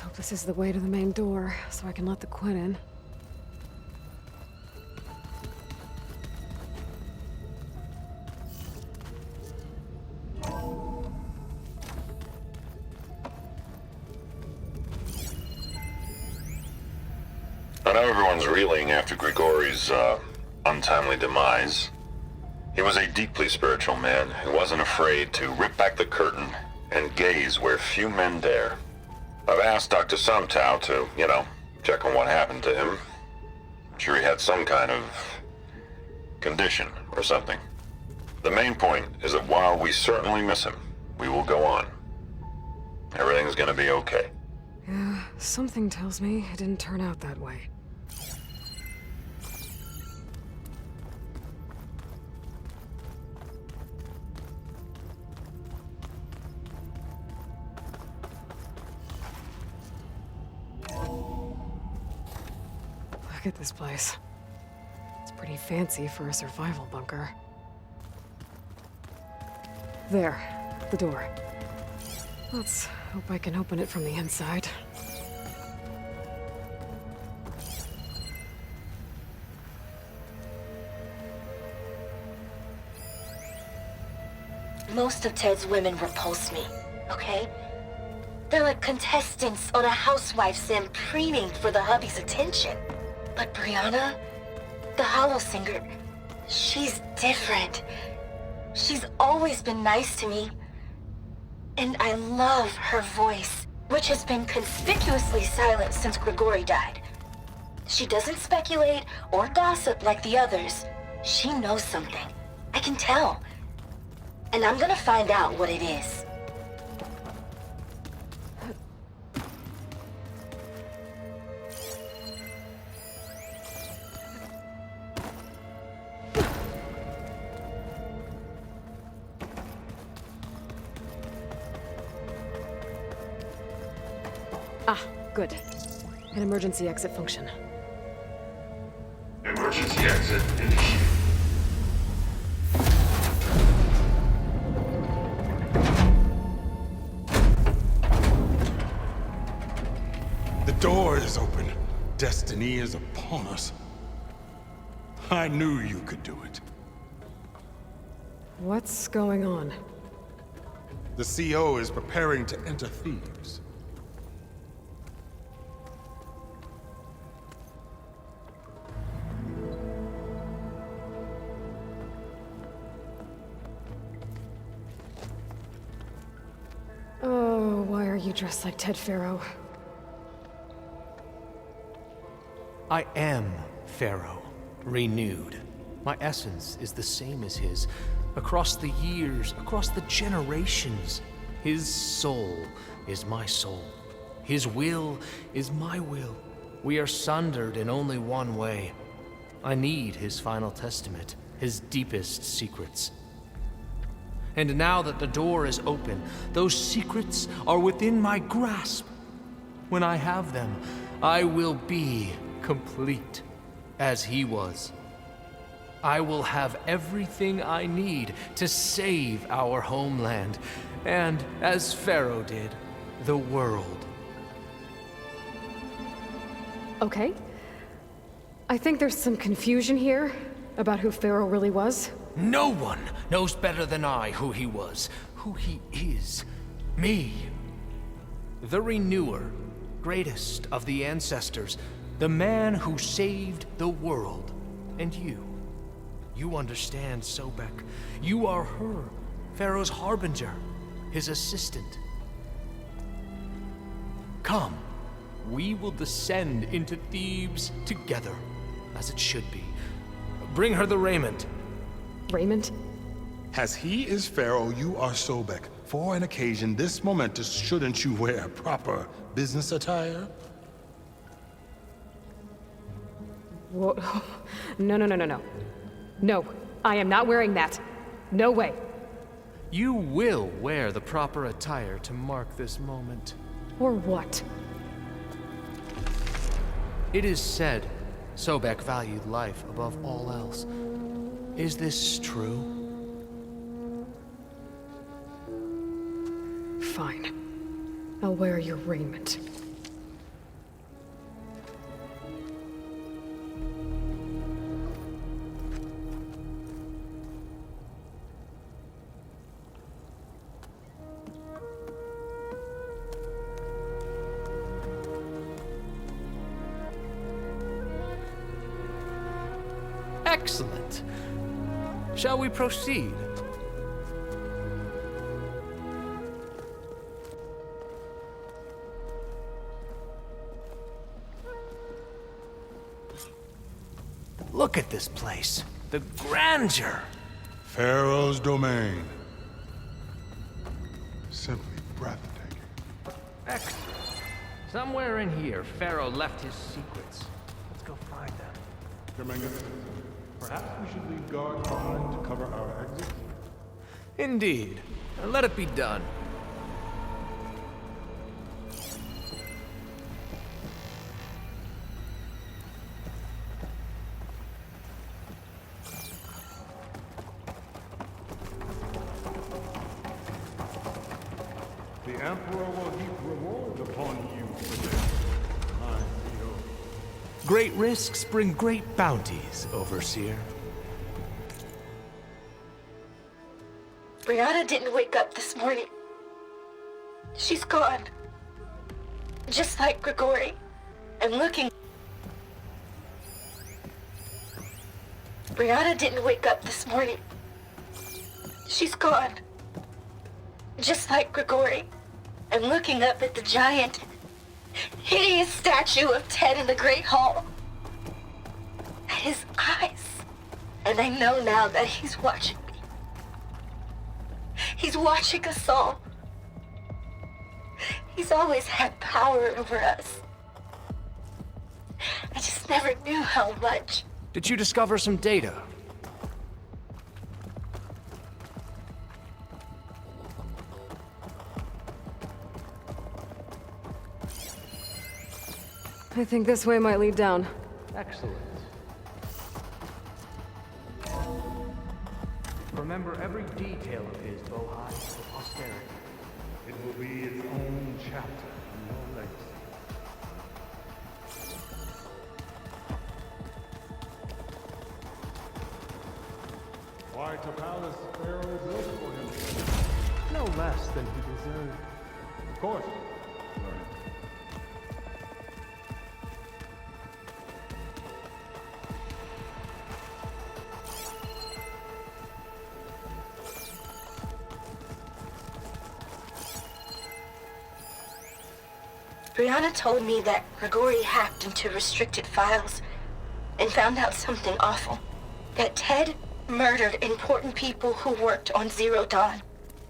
hope this is the way to the main door, so I can let the Quinn in. I know everyone's reeling after Grigori's, untimely demise. He was a deeply spiritual man who wasn't afraid to rip back the curtain and gaze where few men dare. I've asked Dr. Sumtow to, check on what happened to him. I'm sure he had some kind of condition or something. The main point is that while we certainly miss him, we will go on. Everything's gonna be okay. Yeah, something tells me it didn't turn out that way. Look at this place. It's pretty fancy for a survival bunker. There, the door. Let's hope I can open it from the inside. Most of Ted's women repulse me, okay? They're like contestants on a housewife sim preening for the hubby's attention. But Brianna, the hollow singer, she's different. She's always been nice to me. And I love her voice, which has been conspicuously silent since Grigori died. She doesn't speculate or gossip like the others. She knows something. I can tell. And I'm gonna find out what it is. Ah, good. An emergency exit function. Emergency exit initiated. The door is open. Destiny is upon us. I knew you could do it. What's going on? The CO is preparing to enter Thebes. Oh, why are you dressed like Ted Faro? I am Pharaoh, renewed. My essence is the same as his. Across the years, across the generations, his soul is my soul. His will is my will. We are sundered in only one way. I need his final testament, his deepest secrets. And now that the door is open, those secrets are within my grasp. When I have them, I will be complete, as he was. I will have everything I need to save our homeland, and, as Pharaoh did, the world. Okay. I think there's some confusion here about who Pharaoh really was. No one knows better than I who he was, who he is. Me. The Renewer, greatest of the ancestors, the man who saved the world. And you. You understand, Sobek. You are her, Pharaoh's harbinger, his assistant. Come, we will descend into Thebes together, as it should be. Bring her the raiment. Raymond? As he is Pharaoh, you are Sobek. For an occasion this momentous, shouldn't you wear proper business attire? Whoa. No. No, I am not wearing that. No way. You will wear the proper attire to mark this moment. Or what? It is said Sobek valued life above all else. Is this true? Fine. I'll wear your raiment. Excellent. Shall we proceed? Look at this place. The grandeur. Pharaoh's domain. Simply breathtaking. Excellent. Somewhere in here, Pharaoh left his secrets. Let's go find them. Tremendous. Perhaps we should leave guards behind to cover our exits? Indeed. Let it be done. The Emperor will heap rewards upon you for this. I feel. Great risks bring great bounties, Overseer. Brianna didn't wake up this morning. She's gone. Just like Grigori. And looking... Brianna didn't wake up this morning. She's gone. Just like Grigori. And looking up at the giant, hideous statue of Ted in the Great Hall. At his eyes. And I know now that he's watching me. He's watching us all. He's always had power over us. I just never knew how much. Did you discover some data? I think this way might lead down. Excellent. Remember every detail of his Bohai for posterity. It will be its own chapter in your legacy. Quite a palace Pharaoh built for him. No less than he deserved. Of course. Brianna told me that Grigori hacked into restricted files and found out something awful. That Ted murdered important people who worked on Zero Dawn.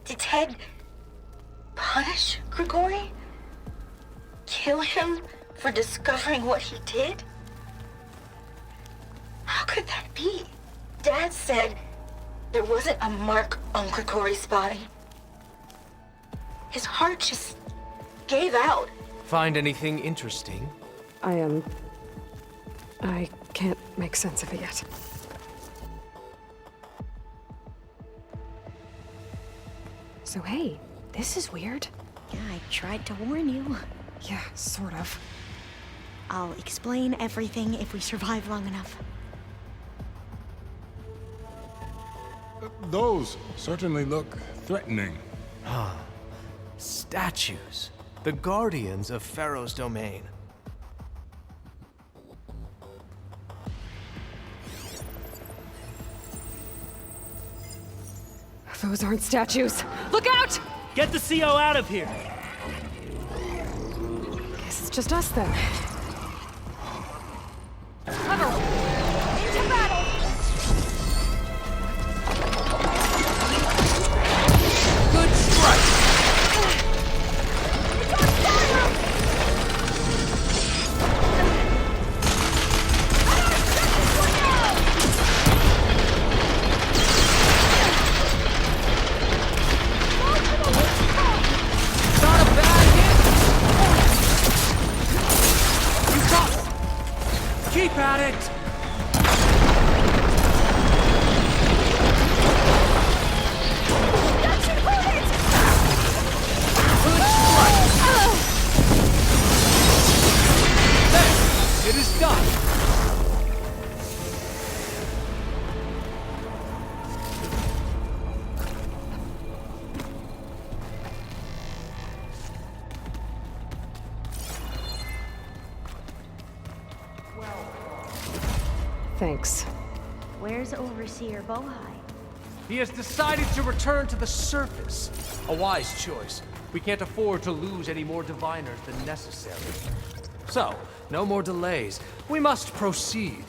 Did Ted punish Grigori? Kill him for discovering what he did? How could that be? Dad said there wasn't a mark on Grigori's body. His heart just gave out. Find anything interesting? I can't make sense of it yet. So hey, this is weird. Yeah, I tried to warn you. Yeah, sort of. I'll explain everything if we survive long enough. Those certainly look threatening. Statues. The guardians of Pharaoh's domain. Those aren't statues. Look out! Get the CO out of here! Guess it's just us then. Cover! Into battle! Good strike! Keep at it! There! It is done! Thanks. Where's Overseer Bohai? He has decided to return to the surface. A wise choice. We can't afford to lose any more diviners than necessary. So, no more delays. We must proceed.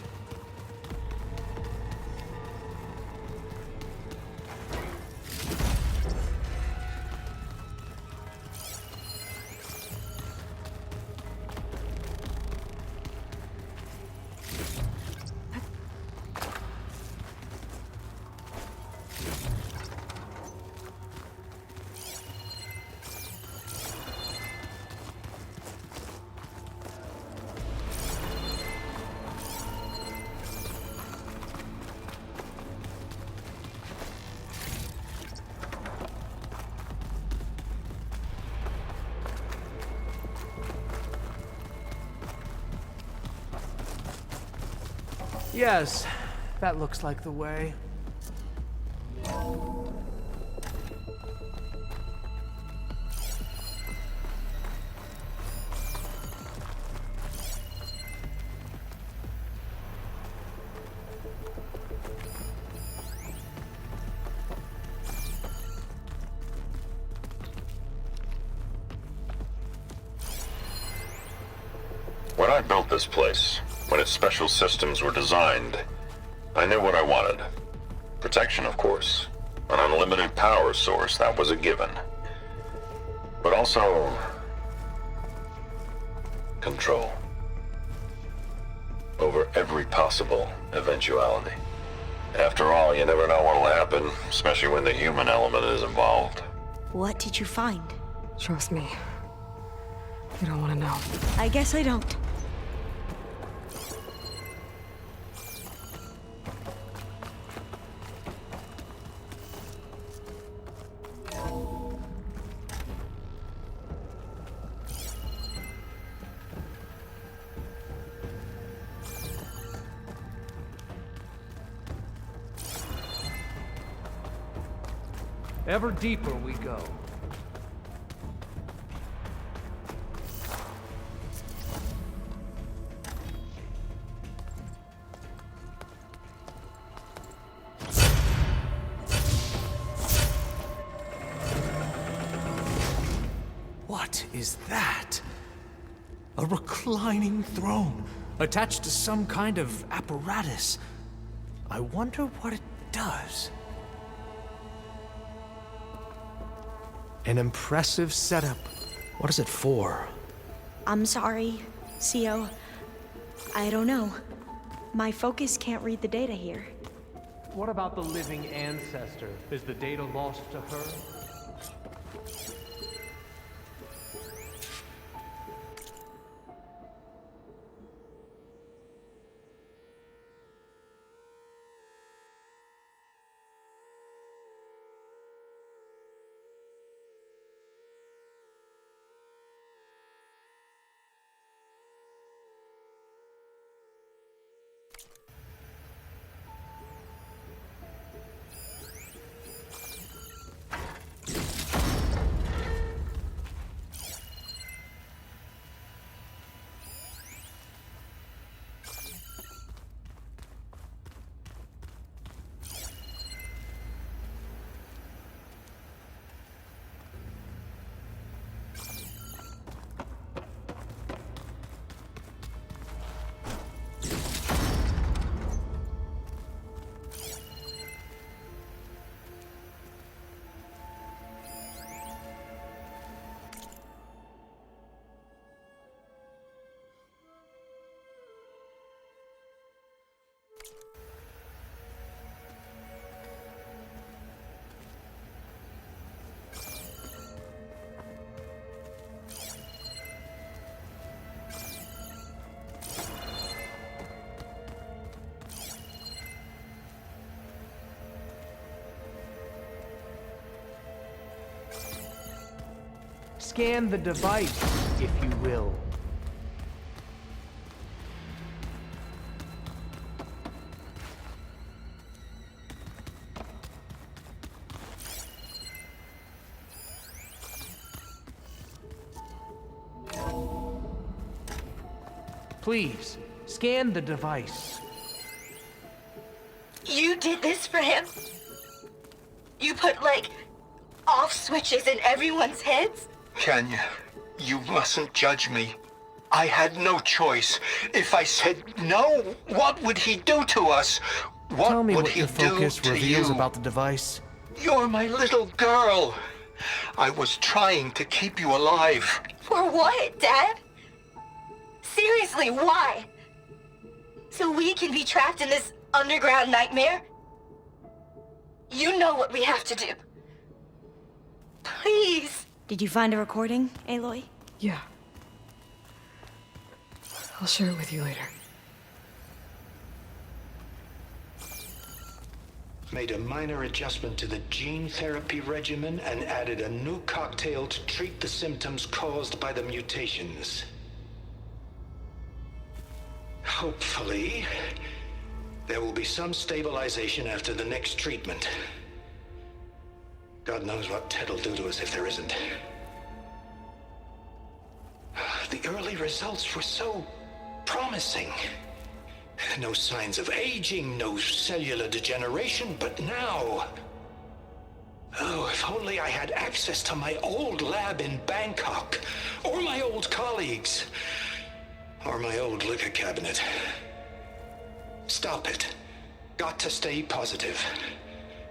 Yes, that looks like the way. When I built this place, when its special systems were designed, I knew what I wanted. Protection, of course. An unlimited power source, that was a given. But also... control. Over every possible eventuality. After all, you never know what'll happen, especially when the human element is involved. What did you find? Trust me. You don't want to know. I guess I don't. Ever deeper we go. What is that? A reclining throne, attached to some kind of apparatus. I wonder what it does. An impressive setup. What is it for? I'm sorry, CO. I don't know. My focus can't read the data here. What about the living ancestor? Is the data lost to her? Scan the device, if you will. Please, scan the device. You did this for him? You put, like, off switches in everyone's heads? Kenya, you mustn't judge me. I had no choice. If I said no, what would he do to us? What Tell me would what he your focus do to reveals you? about the device. You're my little girl. I was trying to keep you alive. For what, Dad? Seriously, why? So we can be trapped in this underground nightmare? You know what we have to do. Please. Did you find a recording, Aloy? Yeah. I'll share it with you later. Made a minor adjustment to the gene therapy regimen and added a new cocktail to treat the symptoms caused by the mutations. Hopefully, there will be some stabilization after the next treatment. God knows what Ted'll do to us if there isn't. The early results were so promising. No signs of aging, no cellular degeneration, but now... Oh, if only I had access to my old lab in Bangkok, or my old colleagues, or my old liquor cabinet. Stop it. Got to stay positive.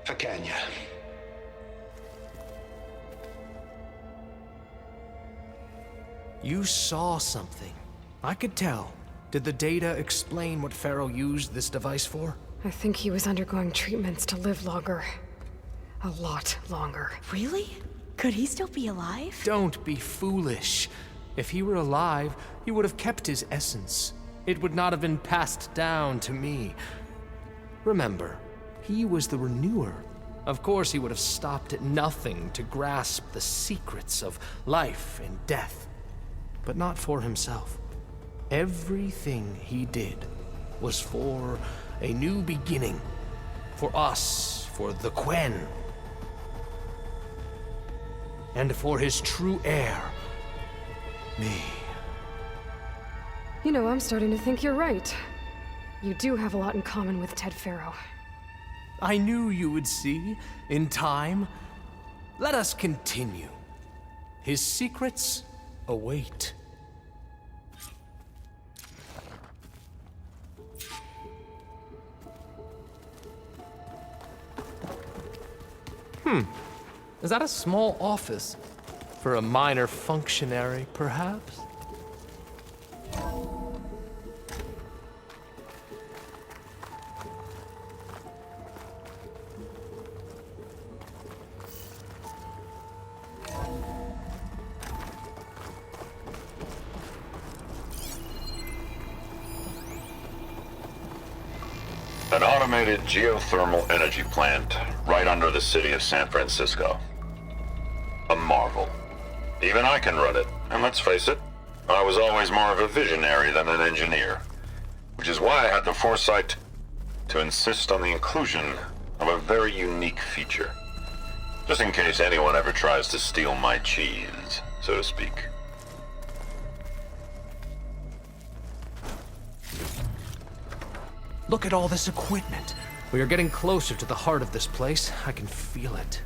For Kenya. You saw something. I could tell. Did the data explain what Pharaoh used this device for? I think he was undergoing treatments to live longer. A lot longer. Really? Could he still be alive? Don't be foolish. If he were alive, he would have kept his essence. It would not have been passed down to me. Remember, he was the renewer. Of course, he would have stopped at nothing to grasp the secrets of life and death. But not for himself. Everything he did was for a new beginning. For us, for the Quen. And for his true heir, me. You know, I'm starting to think you're right. You do have a lot in common with Ted Pharaoh. I knew you would see, in time. Let us continue. His secrets await. Is that a small office? For a minor functionary, perhaps? An automated geothermal energy plant right under the city of San Francisco. A marvel. Even I can run it, and let's face it, I was always more of a visionary than an engineer. Which is why I had the foresight to insist on the inclusion of a very unique feature. Just in case anyone ever tries to steal my cheese, so to speak. Look at all this equipment. We are getting closer to the heart of this place. I can feel it.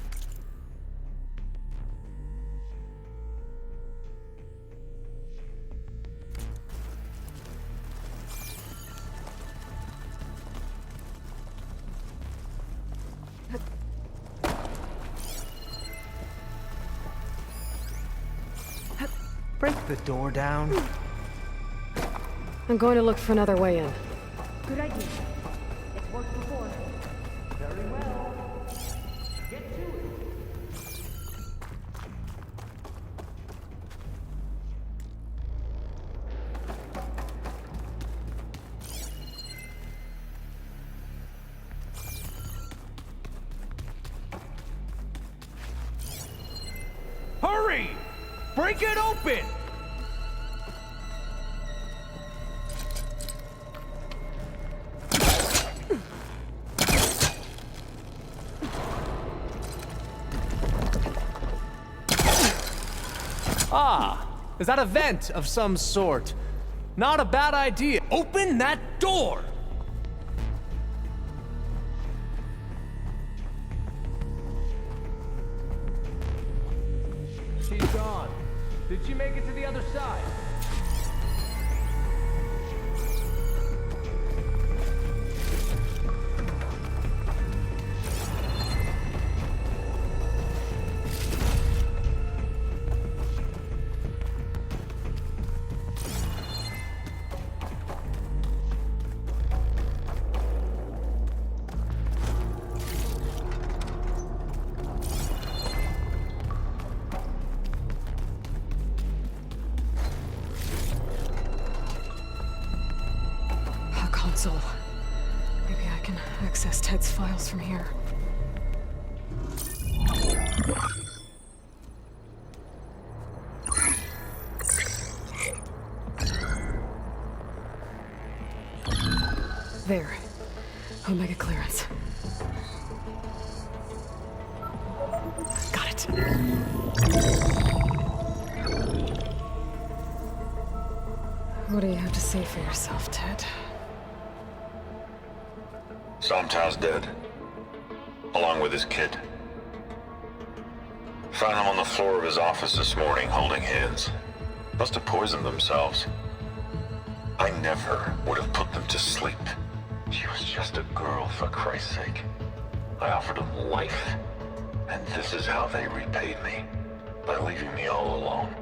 Break the door down. I'm going to look for another way in. Good idea. It's worked before. Very well. Get to it. Hurry! Break it open! Ah, is that a vent of some sort? Not a bad idea. Open that door! She's gone. Did she make it to the other side? Console. Maybe I can access Ted's files from here. There. Omega clearance. Got it. What do you have to say for yourself, Ted? Somtao's dead, along with his kid. Found him on the floor of his office this morning, holding hands. Must have poisoned themselves. I never would have put them to sleep. She was just a girl, for Christ's sake. I offered them life, and this is how they repaid me, by leaving me all alone.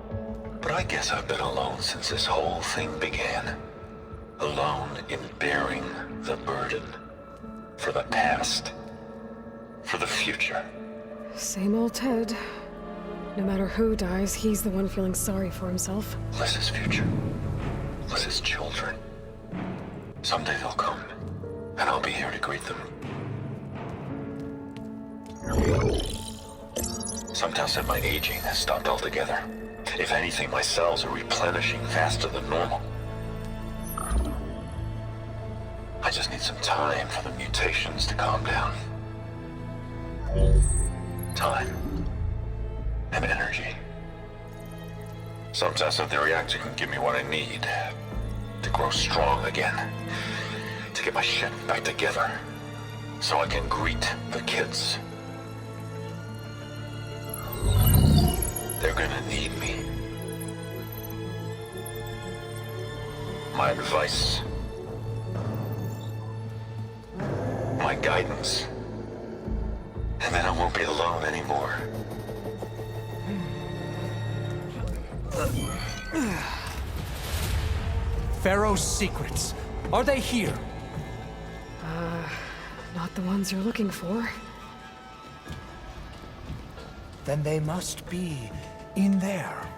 But I guess I've been alone since this whole thing began. Alone in bearing the burden. For the past. For the future. Same old Ted. No matter who dies, he's the one feeling sorry for himself. Liz's future. Liz's children. Someday they'll come, and I'll be here to greet them. Sometimes said my aging has stopped altogether. If anything, my cells are replenishing faster than normal. I just need some time for the mutations to calm down. Time. And energy. Sometimes the reactor can give me what I need. To grow strong again. To get my shit back together. So I can greet the kids. They're gonna need me. My advice. My guidance. And then I won't be alone anymore. Pharaoh's secrets. Are they here? Not the ones you're looking for. Then they must be in there.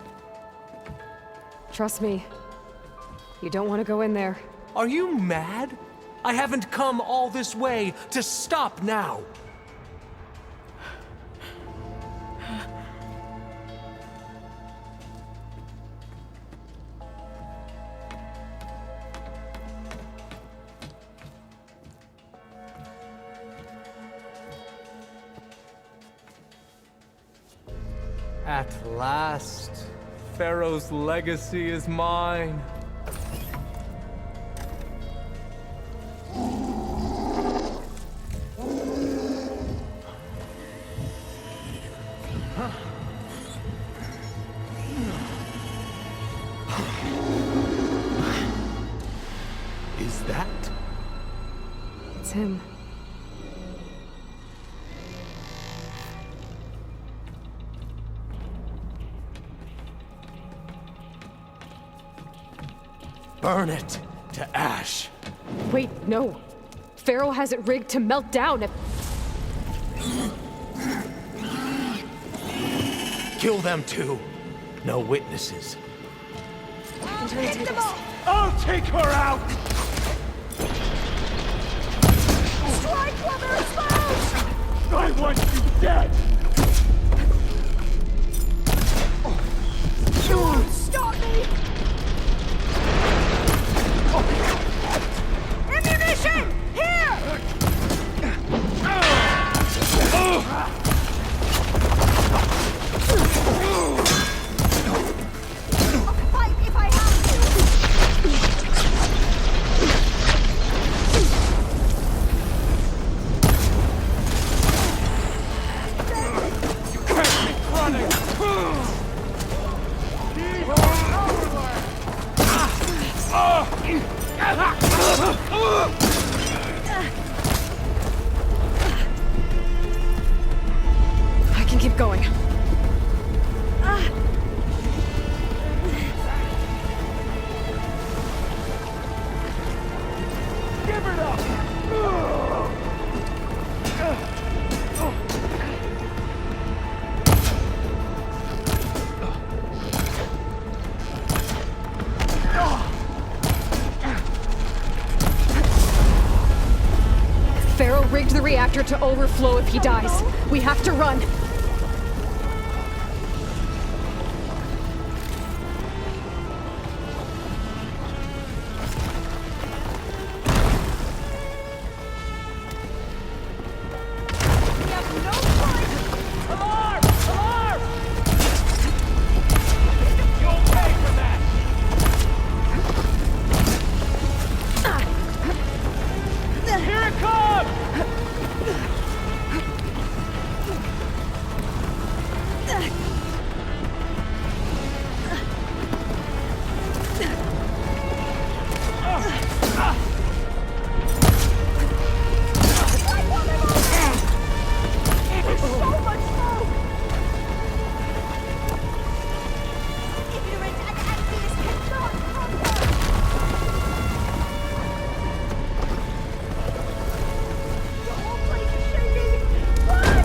Trust me. You don't want to go in there. Are you mad? I haven't come all this way to stop now. At last, Pharaoh's legacy is mine. Is that? It's him. Burn it to ash. Wait, no. Pharaoh has it rigged to melt down if... Kill them too. No witnesses. I'll take her out! Strike while they're exposed! I want you dead! Stop me! Ammunition! Here! I'll fight if I have to! I can keep going. Give it up! Pharaoh rigged the reactor to overflow if he dies. We have to run. Alarm! Alarm! You'll pay for that! Here it comes! There's so much smoke! Ignorant and envious cannot conquer! The whole place is shaking! Run!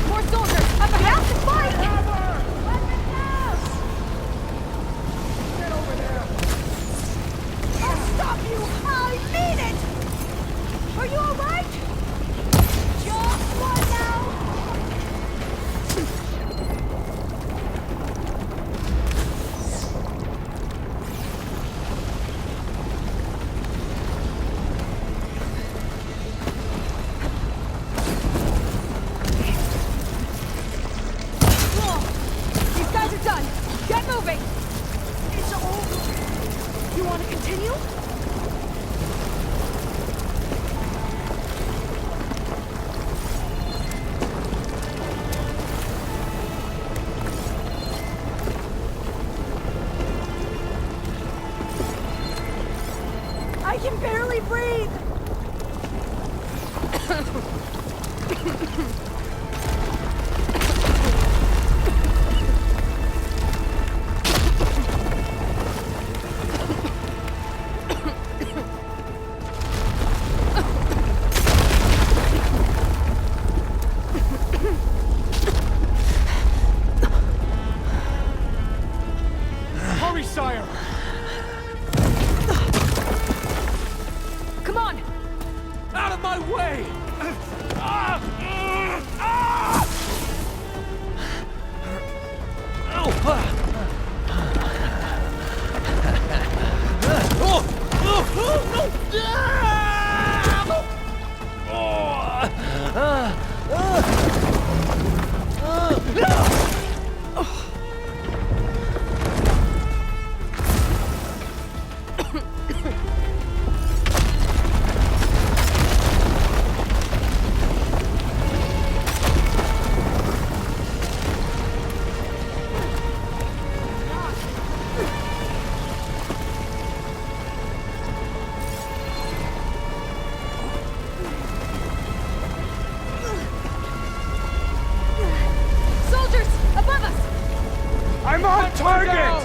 More soldiers! Up ahead! Fight! Get over there! I'll stop you! I mean it! Are you alright? Just one now! These guys are done! Get moving! It's over. You want to continue? I can barely breathe! Hurry, sire! Come on! Out of my way! Soldiers! Above us! I'm on target!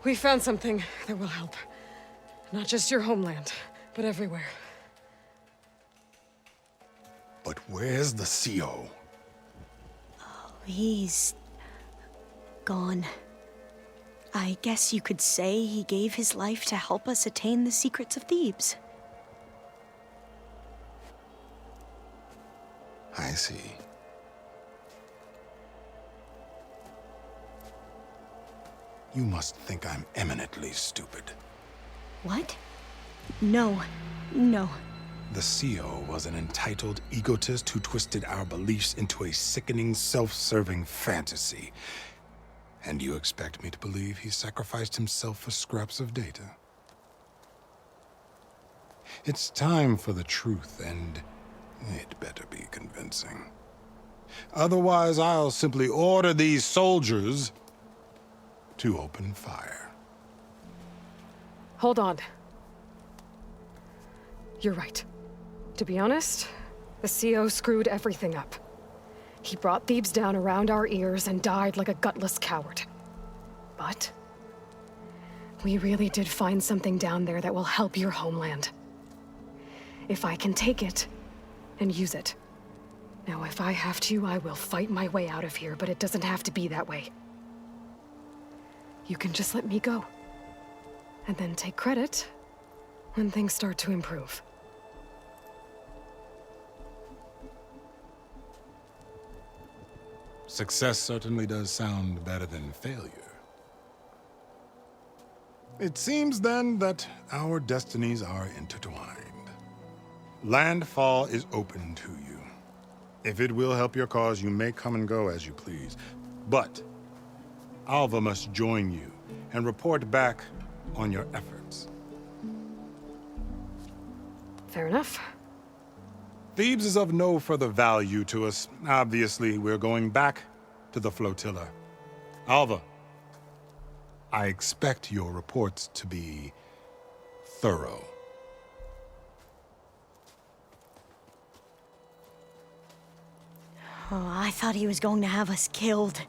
We found something that will help. Not just your homeland, but everywhere. But where's the CO? He's gone. I guess you could say he gave his life to help us attain the secrets of Thebes. I see. You must think I'm eminently stupid. What? No. No. The CO was an entitled egotist who twisted our beliefs into a sickening, self-serving fantasy. And you expect me to believe he sacrificed himself for scraps of data? It's time for the truth, and it better be convincing. Otherwise, I'll simply order these soldiers to open fire. Hold on. You're right. To be honest, the CO screwed everything up. He brought Thebes down around our ears and died like a gutless coward. But we really did find something down there that will help your homeland. If I can take it and use it. Now, if I have to, I will fight my way out of here, but it doesn't have to be that way. You can just let me go. And then take credit when things start to improve. Success certainly does sound better than failure. It seems then that our destinies are intertwined. Landfall is open to you. If it will help your cause, you may come and go as you please. But Alva must join you and report back on your efforts. Fair enough. Thebes is of no further value to us. Obviously, we're going back to the flotilla. Alva, I expect your reports to be thorough. Oh, I thought he was going to have us killed.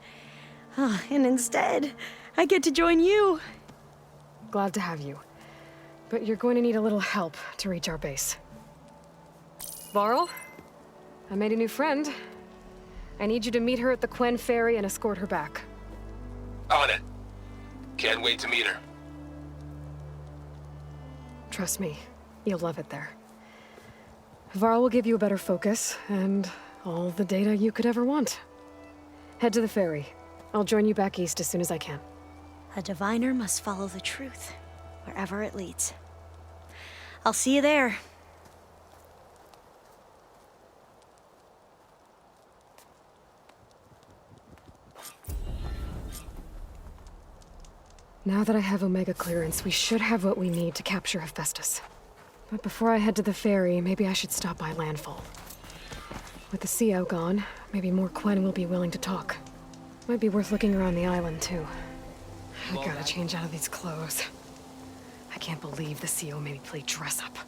And instead, I get to join you. Glad to have you. But you're going to need a little help to reach our base. Varl, I made a new friend. I need you to meet her at the Quen Ferry and escort her back. On it. Can't wait to meet her. Trust me, you'll love it there. Varl will give you a better focus, and all the data you could ever want. Head to the ferry. I'll join you back east as soon as I can. A diviner must follow the truth, wherever it leads. I'll see you there. Now that I have Omega clearance, we should have what we need to capture Hephaestus. But before I head to the ferry, maybe I should stop by Landfall. With the CO gone, maybe more Quen will be willing to talk. Might be worth looking around the island, too. I gotta change out of these clothes. I can't believe the CO made me play dress up.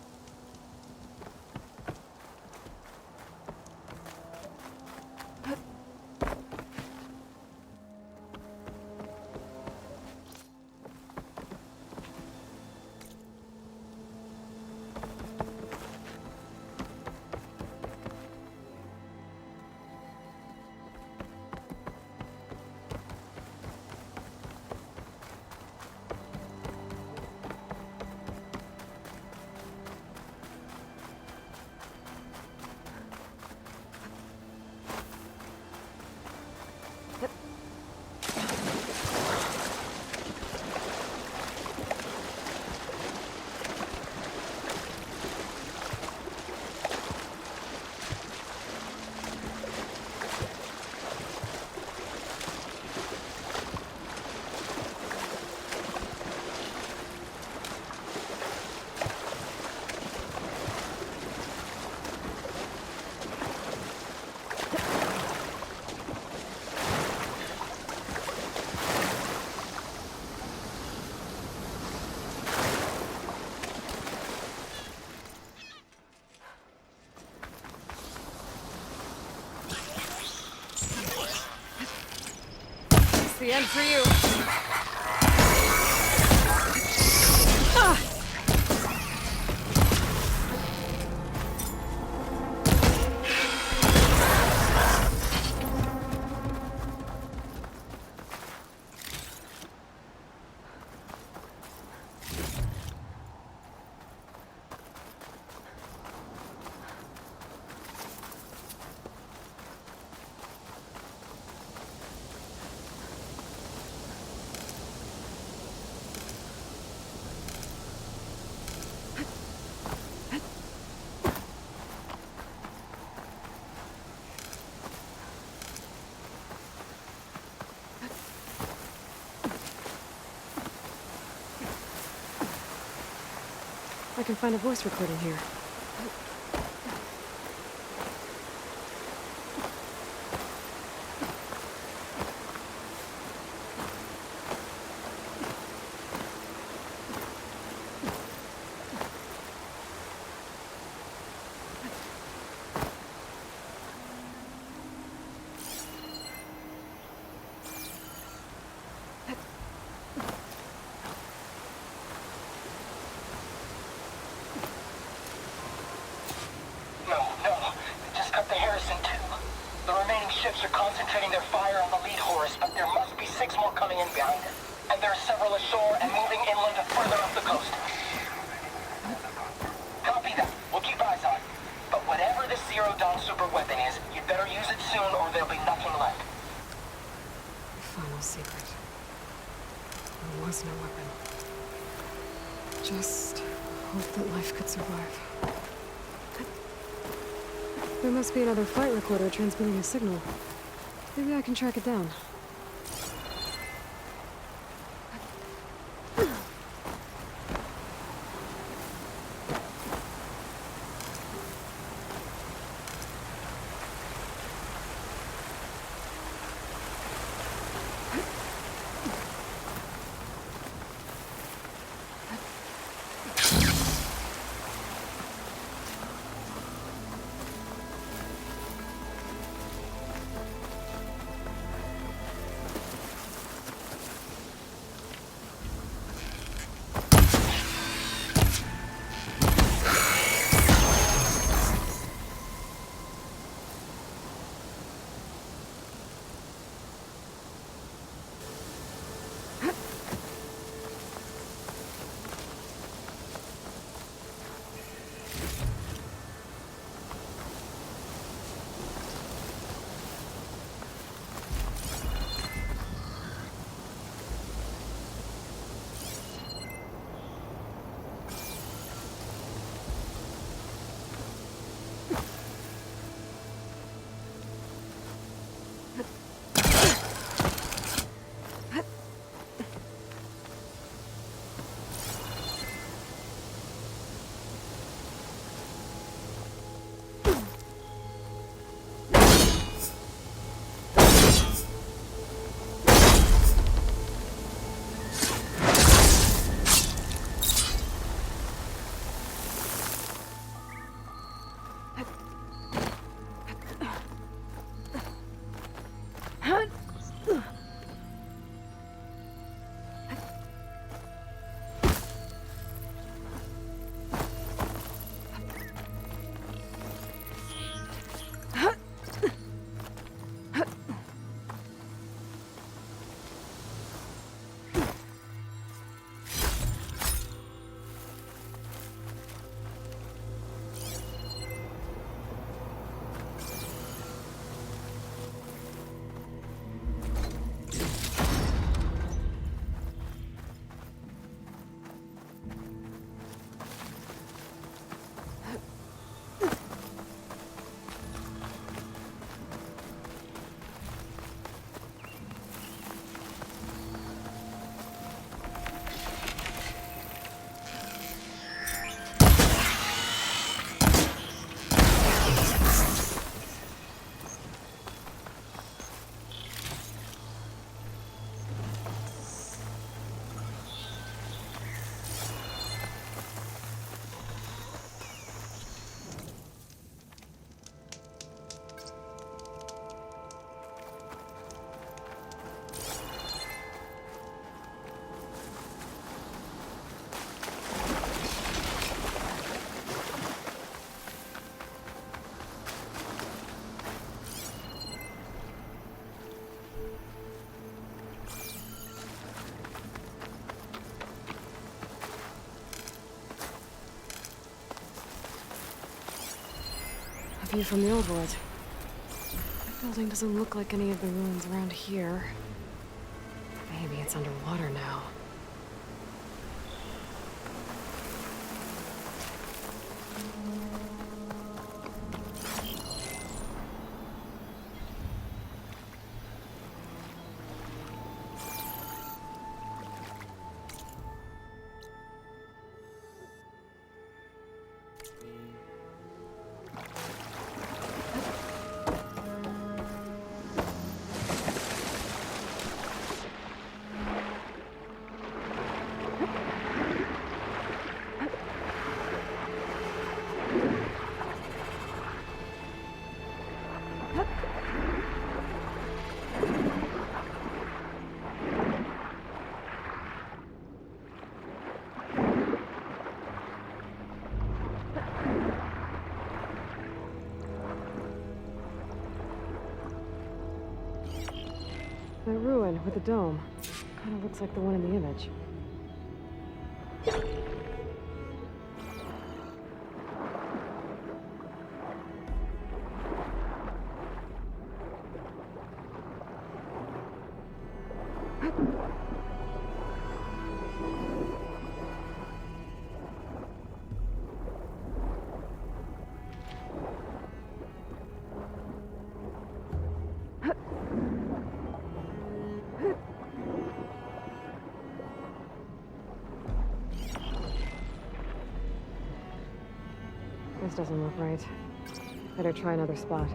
The end for you. I can find a voice recording here. No. Just cut the Harrison too. The remaining ships are concentrating their fire on the lead Horus, but there must be 6 more coming in behind it. And there are several ashore and moving inland further up the coast. Copy that. We'll keep eyes on it. But whatever this Zero Dawn super weapon is, you'd better use it soon or there'll be nothing left. Final secret. There was no weapon. Just hope that life could survive. There must be another flight recorder transmitting a signal. Maybe I can track it down. View from the old world. The building doesn't look like any of the ruins around here. Maybe it's underwater now. That ruin with the dome. Kinda looks like the one in the image. This doesn't look right. Better try another spot.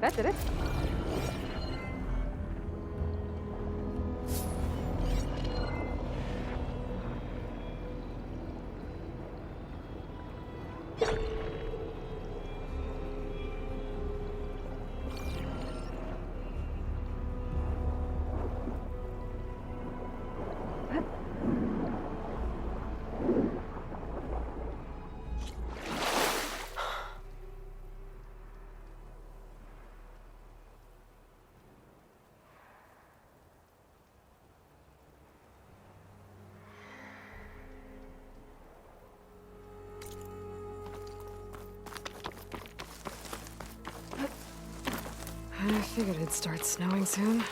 That did it. I figured it'd start snowing soon.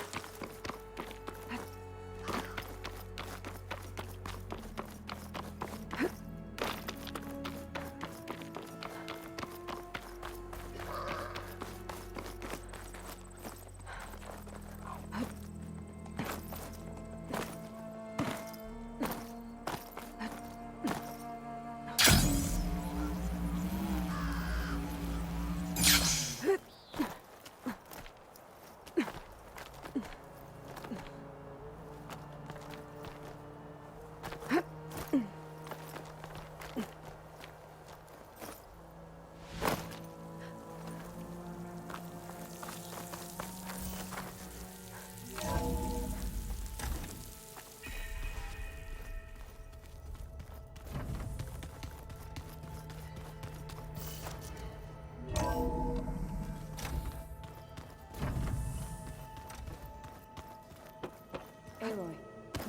Aloy,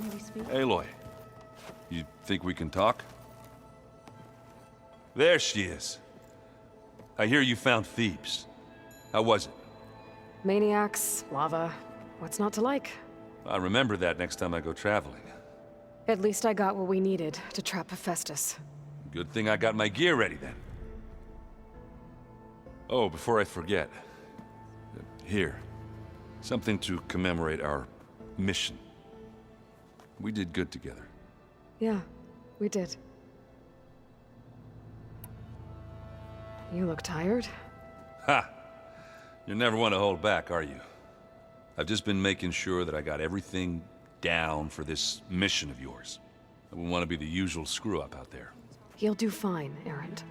may we speak? Aloy, you think we can talk? There she is. I hear you found Thebes. How was it? Maniacs, lava. What's not to like? I'll remember that next time I go traveling. At least I got what we needed to trap Hephaestus. Good thing I got my gear ready then. Oh, before I forget. Here. Something to commemorate our mission. We did good together. Yeah, we did. You look tired? Ha! You're never one to hold back, are you? I've just been making sure that I got everything down for this mission of yours. I wouldn't want to be the usual screw-up out there. You'll do fine, Erend.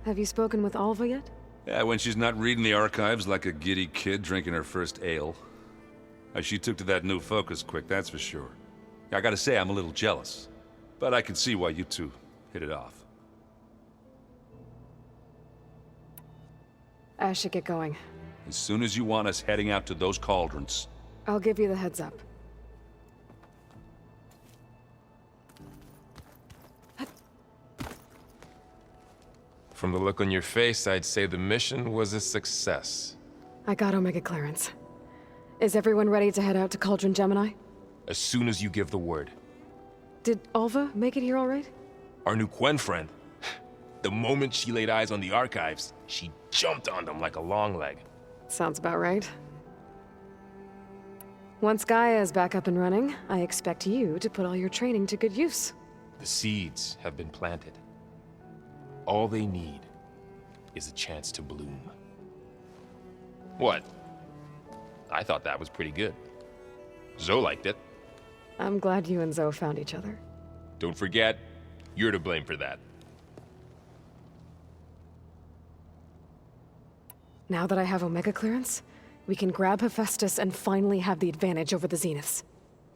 Have you spoken with Alva yet? Yeah, when she's not reading the archives like a giddy kid drinking her first ale. She took to that new focus quick, that's for sure. I gotta say, I'm a little jealous. But I can see why you two hit it off. I should get going. As soon as you want us heading out to those cauldrons. I'll give you the heads up. From the look on your face, I'd say the mission was a success. I got Omega clearance. Is everyone ready to head out to Cauldron Gemini? As soon as you give the word. Did Alva make it here all right? Our new Quen friend. The moment she laid eyes on the archives, she jumped on them like a long leg. Sounds about right. Once Gaia is back up and running, I expect you to put all your training to good use. The seeds have been planted. All they need is a chance to bloom. What? I thought that was pretty good. Zoe liked it. I'm glad you and Zoe found each other. Don't forget, you're to blame for that. Now that I have Omega clearance, we can grab Hephaestus and finally have the advantage over the Zeniths.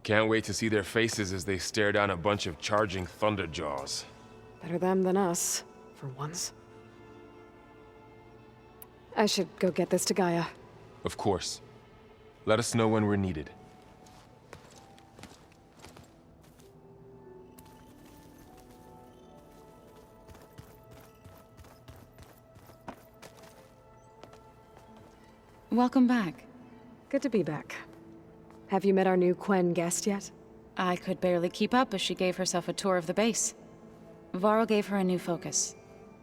Can't wait to see their faces as they stare down a bunch of charging Thunderjaws. Better them than us, for once. I should go get this to Gaia. Of course. Let us know when we're needed. Welcome back. Good to be back. Have you met our new Quen guest yet? I could barely keep up as she gave herself a tour of the base. Varl gave her a new focus.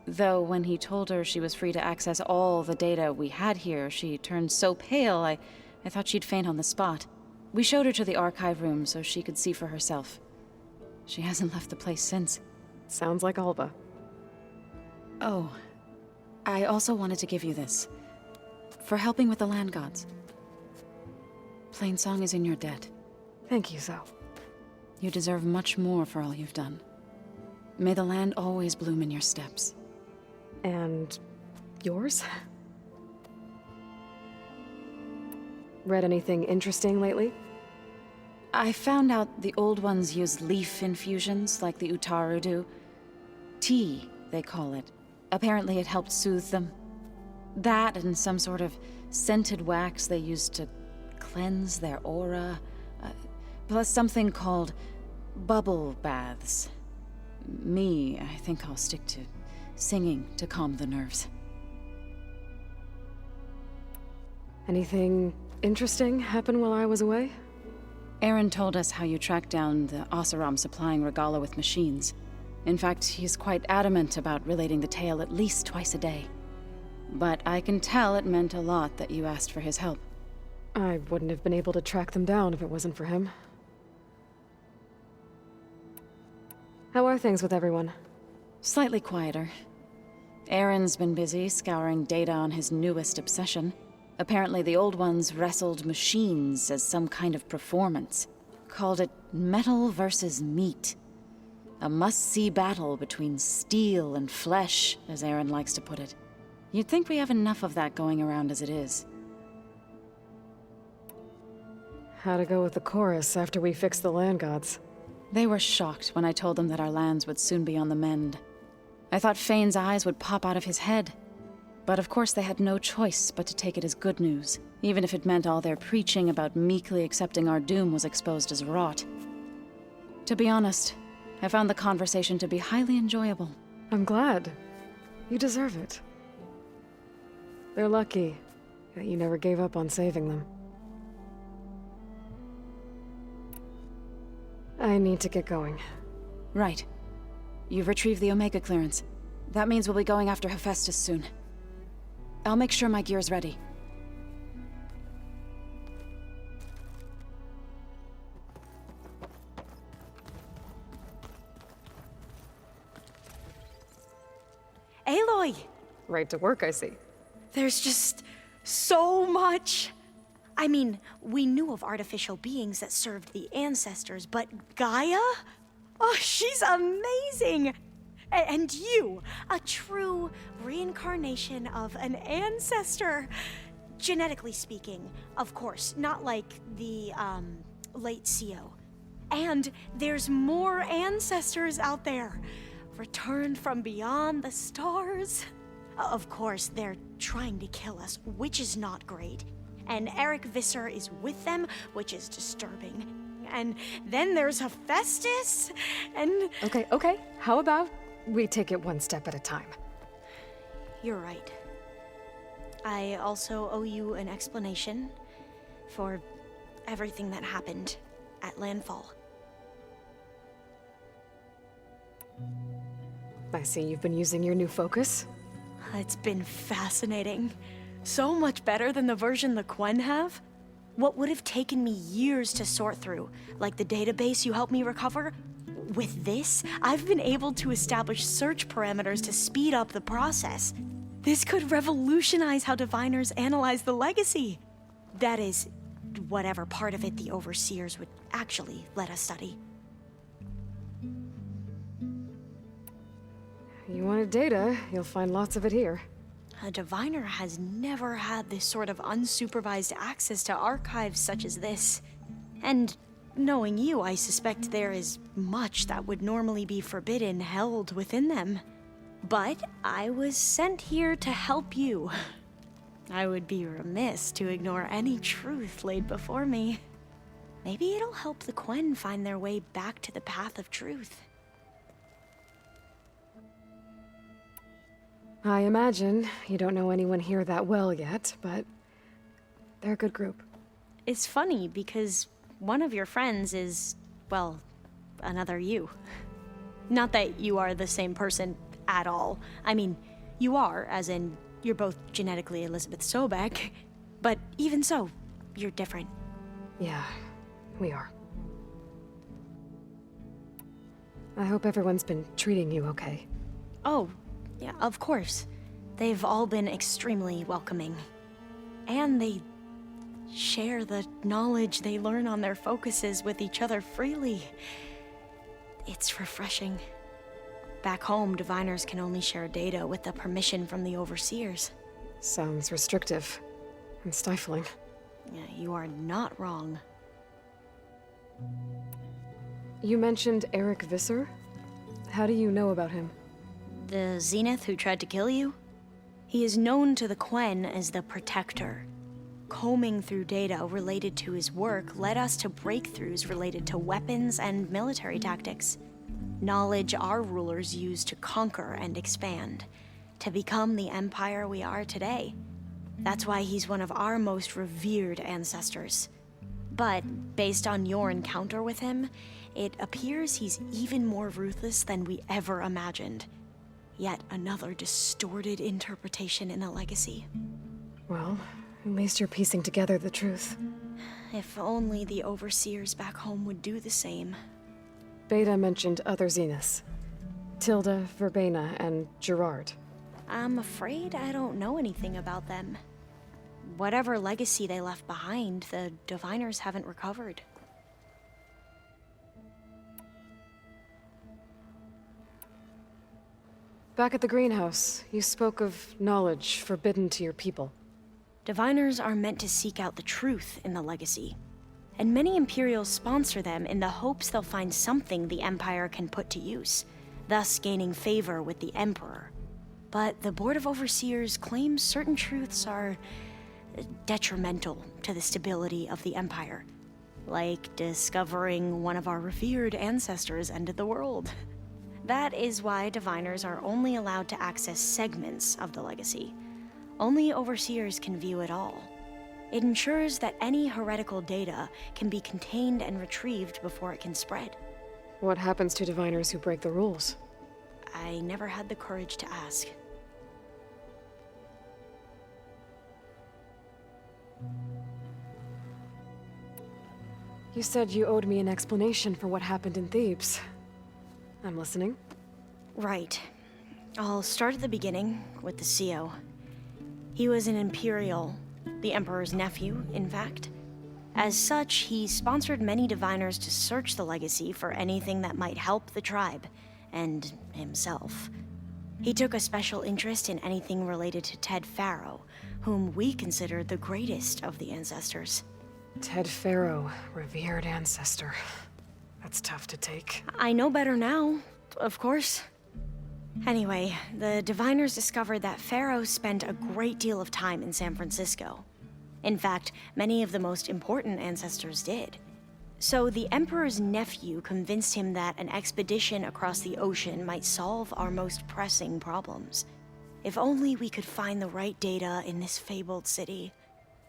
Though when he told her she was free to access all the data we had here, she turned so pale I thought she'd faint on the spot. We showed her to the archive room so she could see for herself. She hasn't left the place since. Sounds like Alva. Oh, I also wanted to give you this. For helping with the land gods. Plainsong is in your debt. Thank you, Zoe. You deserve much more for all you've done. May the land always bloom in your steps. And yours? Read anything interesting lately? I found out the old ones use leaf infusions like the Utaru do. Tea, they call it. Apparently it helped soothe them. That and some sort of scented wax they used to cleanse their aura. Plus something called bubble baths. I think I'll stick to singing to calm the nerves. Anything interesting happen while I was away? Aaron told us how you tracked down the Oseram supplying Regala with machines. In fact, he's quite adamant about relating the tale at least twice a day. But I can tell it meant a lot that you asked for his help. I wouldn't have been able to track them down if it wasn't for him. How are things with everyone? Slightly quieter. Aaron's been busy scouring data on his newest obsession. Apparently the old ones wrestled machines as some kind of performance. Called it metal versus meat. A must-see battle between steel and flesh, as Aaron likes to put it. You'd think we have enough of that going around as it is. How'd it go with the chorus after we fixed the land gods? They were shocked when I told them that our lands would soon be on the mend. I thought Fane's eyes would pop out of his head. But of course they had no choice but to take it as good news, even if it meant all their preaching about meekly accepting our doom was exposed as rot. To be honest, I found the conversation to be highly enjoyable. I'm glad. You deserve it. They're lucky that you never gave up on saving them. I need to get going. Right. You've retrieved the Omega clearance. That means we'll be going after Hephaestus soon. I'll make sure my gear's ready. Aloy! Right to work, I see. There's just so much. I mean, we knew of artificial beings that served the ancestors, but Gaia? Oh, she's amazing! And you, a true reincarnation of an ancestor. Genetically speaking, of course, not like the, late CO. And there's more ancestors out there, returned from beyond the stars. Of course, they're trying to kill us, which is not great. And Arik Visser is with them, which is disturbing. And then there's Hephaestus, and... Okay. How about we take it one step at a time? You're right. I also owe you an explanation for everything that happened at Landfall. I see you've been using your new focus. It's been fascinating. So much better than the version the Quen have. What would have taken me years to sort through, like the database you helped me recover, with this, I've been able to establish search parameters to speed up the process. This could revolutionize how diviners analyze the legacy. That is, whatever part of it the Overseers would actually let us study. You wanted data, you'll find lots of it here. A diviner has never had this sort of unsupervised access to archives such as this. And knowing you, I suspect there is much that would normally be forbidden held within them. But I was sent here to help you. I would be remiss to ignore any truth laid before me. Maybe it'll help the Quen find their way back to the path of truth. I imagine you don't know anyone here that well yet, but they're a good group. It's funny because one of your friends is, well, another you. Not that you are the same person at all. I mean, you are, as in, you're both genetically Elizabeth Sobek, but even so, you're different. Yeah, we are. I hope everyone's been treating you okay. Oh, yeah, of course. They've all been extremely welcoming. And they share the knowledge they learn on their focuses with each other freely. It's refreshing. Back home, diviners can only share data with the permission from the Overseers. Sounds restrictive and stifling. Yeah, you are not wrong. You mentioned Arik Visser? How do you know about him? The Zenith who tried to kill you? He is known to the Quen as the Protector. Combing through data related to his work led us to breakthroughs related to weapons and military tactics. Knowledge our rulers used to conquer and expand, to become the empire we are today. That's why he's one of our most revered ancestors. But based on your encounter with him, it appears he's even more ruthless than we ever imagined. Yet another distorted interpretation in the legacy. Well, at least you're piecing together the truth. If only the Overseers back home would do the same. Beta mentioned other Zeniths. Tilda, Verbena, and Gerard. I'm afraid I don't know anything about them. Whatever legacy they left behind, the diviners haven't recovered. Back at the greenhouse, you spoke of knowledge forbidden to your people. Diviners are meant to seek out the truth in the legacy, and many Imperials sponsor them in the hopes they'll find something the Empire can put to use, thus gaining favor with the Emperor. But the Board of Overseers claims certain truths are detrimental to the stability of the Empire, like discovering one of our revered ancestors ended the world. That is why diviners are only allowed to access segments of the legacy. Only Overseers can view it all. It ensures that any heretical data can be contained and retrieved before it can spread. What happens to diviners who break the rules? I never had the courage to ask. You said you owed me an explanation for what happened in Thebes. I'm listening. Right. I'll start at the beginning with the CO. He was an Imperial, the Emperor's nephew, in fact. As such, he sponsored many diviners to search the legacy for anything that might help the tribe, and himself. He took a special interest in anything related to Ted Faro, whom we considered the greatest of the ancestors. Ted Faro, revered ancestor. That's tough to take. I know better now, of course. Anyway, the diviners discovered that Faro spent a great deal of time in San Francisco. In fact, many of the most important ancestors did. So the Emperor's nephew convinced him that an expedition across the ocean might solve our most pressing problems. If only we could find the right data in this fabled city.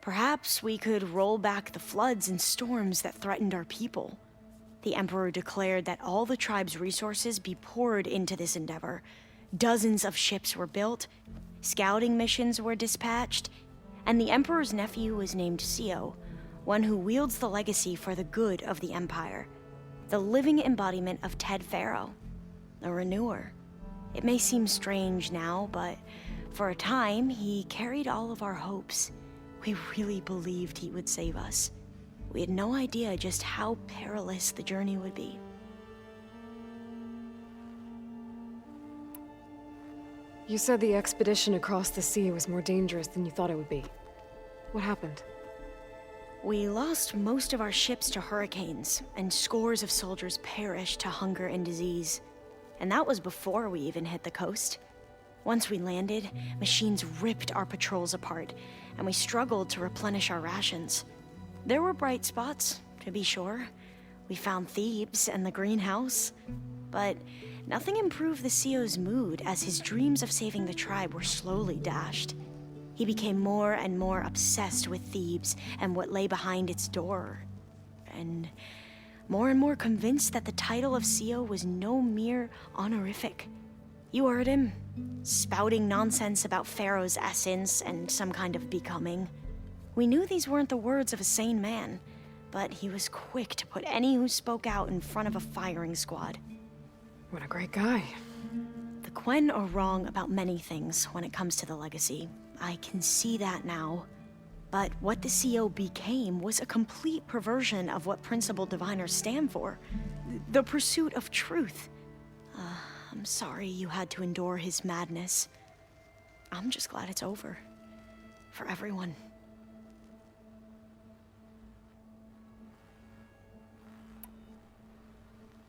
Perhaps we could roll back the floods and storms that threatened our people. The Emperor declared that all the tribe's resources be poured into this endeavor. Dozens of ships were built, scouting missions were dispatched, and the Emperor's nephew was named Sio, one who wields the legacy for the good of the Empire. The living embodiment of Ted Faro, a renewer. It may seem strange now, but for a time, he carried all of our hopes. We really believed he would save us. We had no idea just how perilous the journey would be. You said the expedition across the sea was more dangerous than you thought it would be. What happened? We lost most of our ships to hurricanes, and scores of soldiers perished to hunger and disease. And that was before we even hit the coast. Once we landed, machines ripped our patrols apart, and we struggled to replenish our rations. There were bright spots, to be sure. We found Thebes and the greenhouse, but nothing improved the CEO's mood as his dreams of saving the tribe were slowly dashed. He became more and more obsessed with Thebes and what lay behind its door, and more convinced that the title of CEO was no mere honorific. You heard him, spouting nonsense about Pharaoh's essence and some kind of becoming. We knew these weren't the words of a sane man, but he was quick to put any who spoke out in front of a firing squad. What a great guy. The Quen are wrong about many things when it comes to the legacy. I can see that now. But what the CO became was a complete perversion of what principled diviners stand for. The pursuit of truth. I'm sorry you had to endure his madness. I'm just glad it's over. For everyone.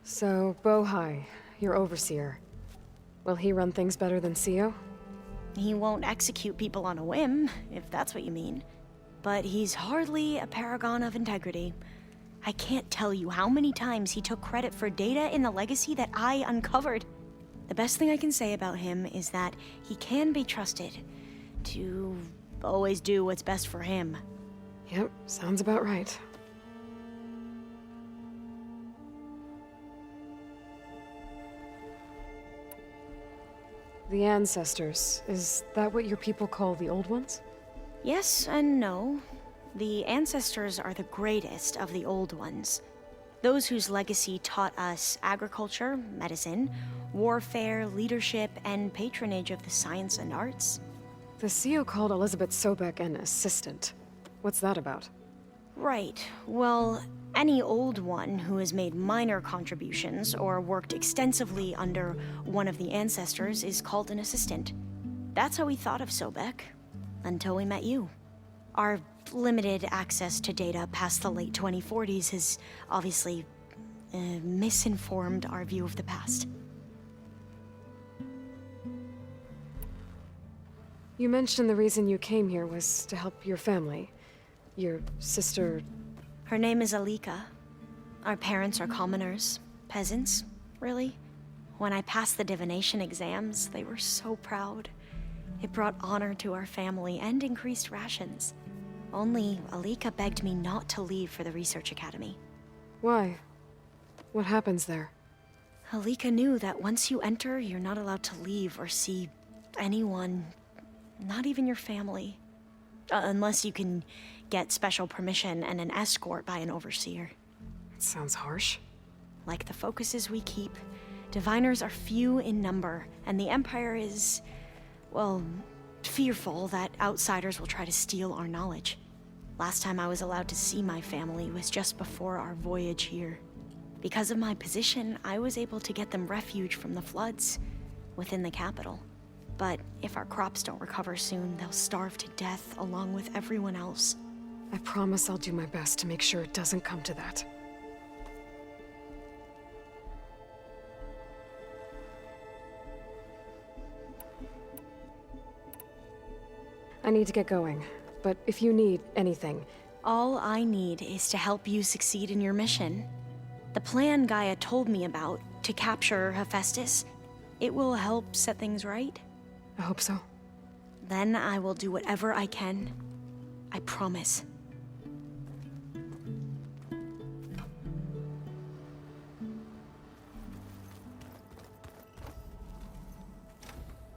So, Bohai, your overseer. Will he run things better than CEO? He won't execute people on a whim, if that's what you mean. But he's hardly a paragon of integrity. I can't tell you how many times he took credit for data in the legacy that I uncovered. The best thing I can say about him is that he can be trusted to always do what's best for him. Yep, sounds about right. The ancestors, is that what your people call the old ones? Yes and no. The ancestors are the greatest of the old ones. Those whose legacy taught us agriculture, medicine, warfare, leadership, and patronage of the science and arts. The CEO called Elizabeth Sobek an assistant. What's that about? Right. Well, any old one who has made minor contributions or worked extensively under one of the ancestors is called an assistant. That's how we thought of Sobek, until we met you. Our limited access to data past the late 2040s has obviously misinformed our view of the past. You mentioned the reason you came here was to help your family. Your sister... Her name is Alika. Our parents are commoners. Peasants, really. When I passed the divination exams, they were so proud. It brought honor to our family and increased rations. Only Alika begged me not to leave for the research academy. Why? What happens there? Alika knew that once you enter, you're not allowed to leave or see anyone, not even your family. Unless you can get special permission and an escort by an overseer. It sounds harsh. Like the focuses we keep, diviners are few in number, and the Empire is, well, fearful that outsiders will try to steal our knowledge. Last time I was allowed to see my family was just before our voyage here. Because of my position, I was able to get them refuge from the floods within the capital. But if our crops don't recover soon, they'll starve to death along with everyone else. I promise I'll do my best to make sure it doesn't come to that. I need to get going, but if you need anything... All I need is to help you succeed in your mission. The plan Gaia told me about, to capture Hephaestus, it will help set things right. I hope so. Then I will do whatever I can. I promise.